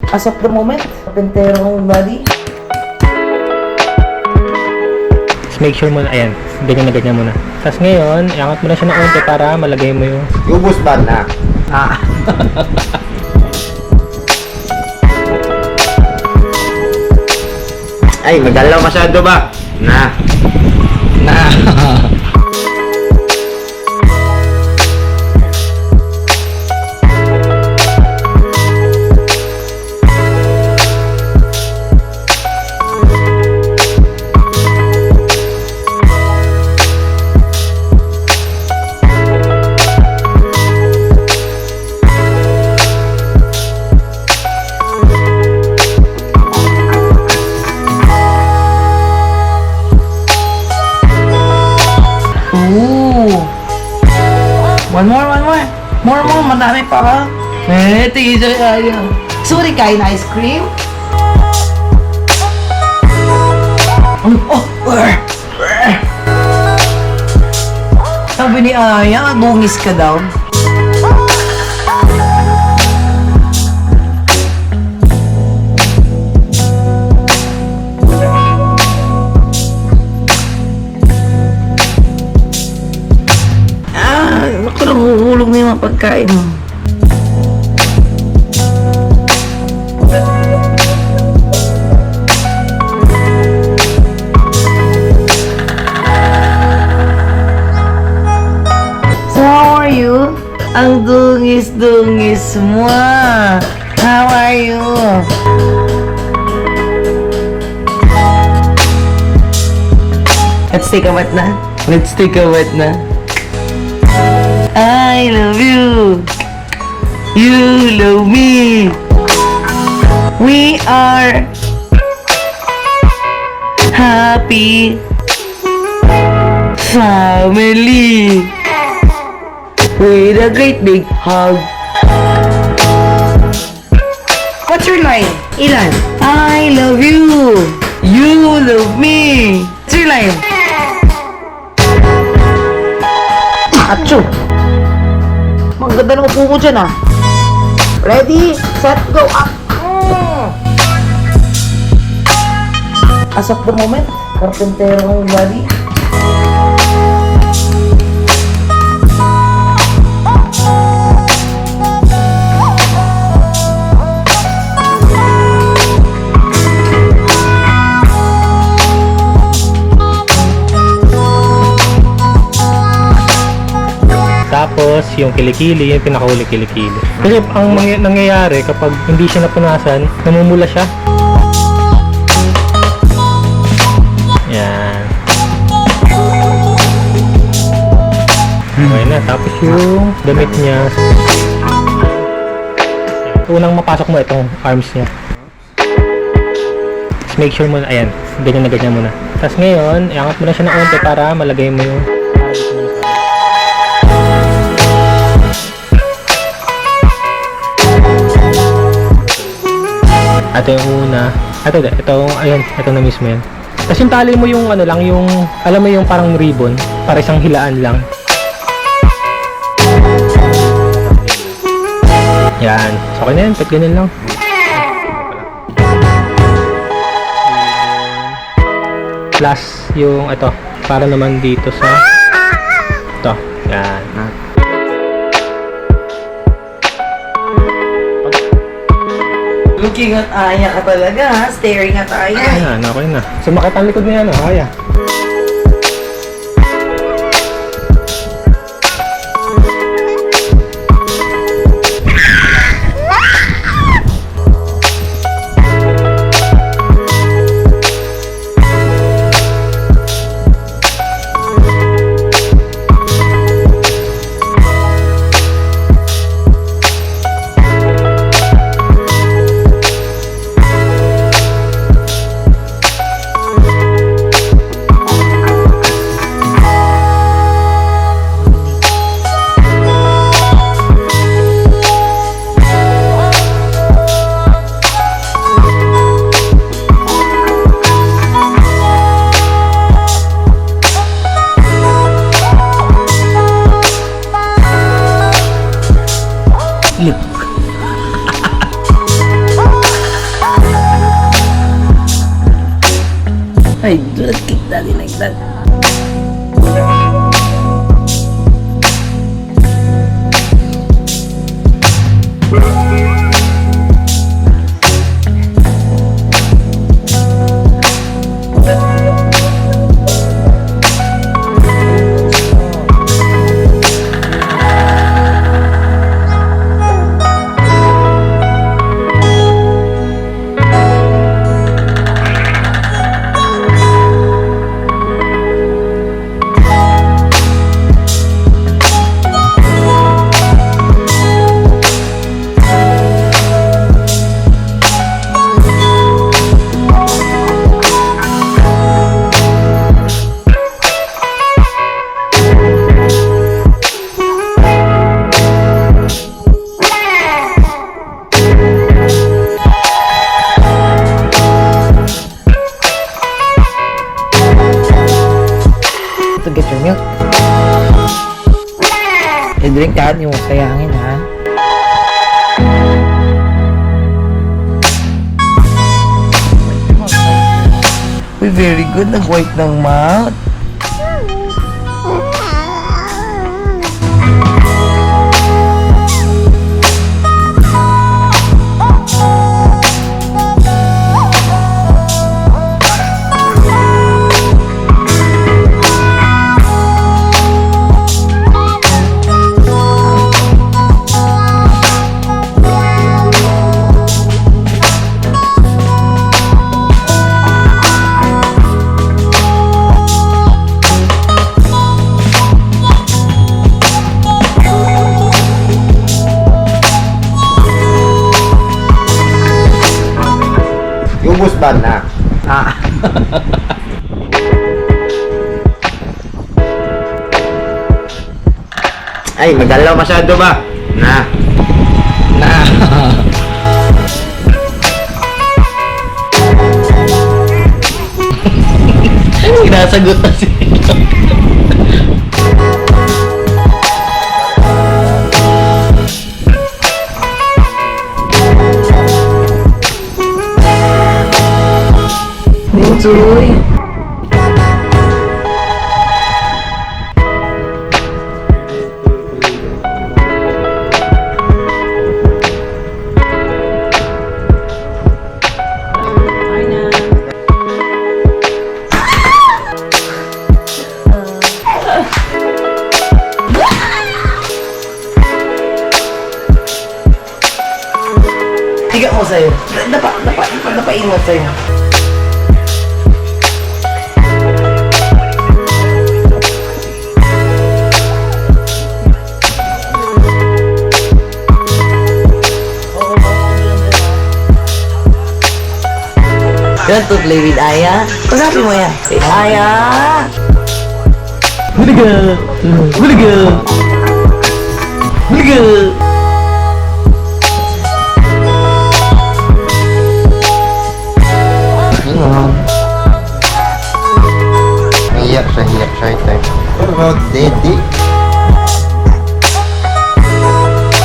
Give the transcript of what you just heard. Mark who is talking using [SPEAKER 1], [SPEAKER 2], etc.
[SPEAKER 1] As of the moment, kapentero body.
[SPEAKER 2] Make sure mo na, ayan, ganyan na ganyan muna. Tapos ngayon, iangat mo na siya ng unti para malagay mo yung...
[SPEAKER 3] Ubus ba na? Ay, magalaw masyado ba? Na.
[SPEAKER 1] One more. More, madami pa ka. Tingin siya kaya. Sorry, kain ice cream? Sabi ni Aya, bungis ka daw. Nahuhulog na yung mga pagkain mo. So, how are you? Ang dungis-dungis mo. How are you? Let's take a wet na. I love you. You love me. We are happy family with a great big hug. What's your line? Ilan? I love you. You love me. What's your line? Achoo! Ang ganda ng upo mo dyan ah. Ready, set, go, up! As of the moment, kapentero body.
[SPEAKER 2] Tapos, yung kilikili, yung pinakahuli kilikili. Kasi ang nangyayari kapag hindi siya napunasan, namumula siya. Yan. Okay na. Tapos yung damit niya. Unang mapasok mo itong arms niya. Tapos make sure mo na, ayan, ganyan na ganyan muna. Tapos ngayon, iangat mo na siya ng unti para malagay mo yung... Ito yung una. Ito na mismo yan. Tapos yung tali mo yung ano lang, yung, alam mo yung parang ribbon, para isang hilaan lang. Yan. So, okay na yan. Pag ganyan lang. Plus, yung ito, para naman dito sa ito. Yan.
[SPEAKER 1] Looking at Aya ka talaga ha, staring at Aya.
[SPEAKER 2] Okay na. Sumakit ang likod niya, Aya.
[SPEAKER 1] Hey, do not kick daddy like that. To get your milk. I-drink ka, yung kayangin ha. Uy, very good. Nag-white ng mouth.
[SPEAKER 3] Ubus ba na?
[SPEAKER 1] Ah.
[SPEAKER 3] Ay, magalaw masyado ba? Na.
[SPEAKER 1] Sinasagot na siya. Enjoy. Tiga mo sa'yo. Napain mo sa'yo. You want to play with Aya? Pagkapi mo yan. Say, Aya! Buliga! Buliga! Buliga!
[SPEAKER 3] Hiyak siya ito. What about Daddy?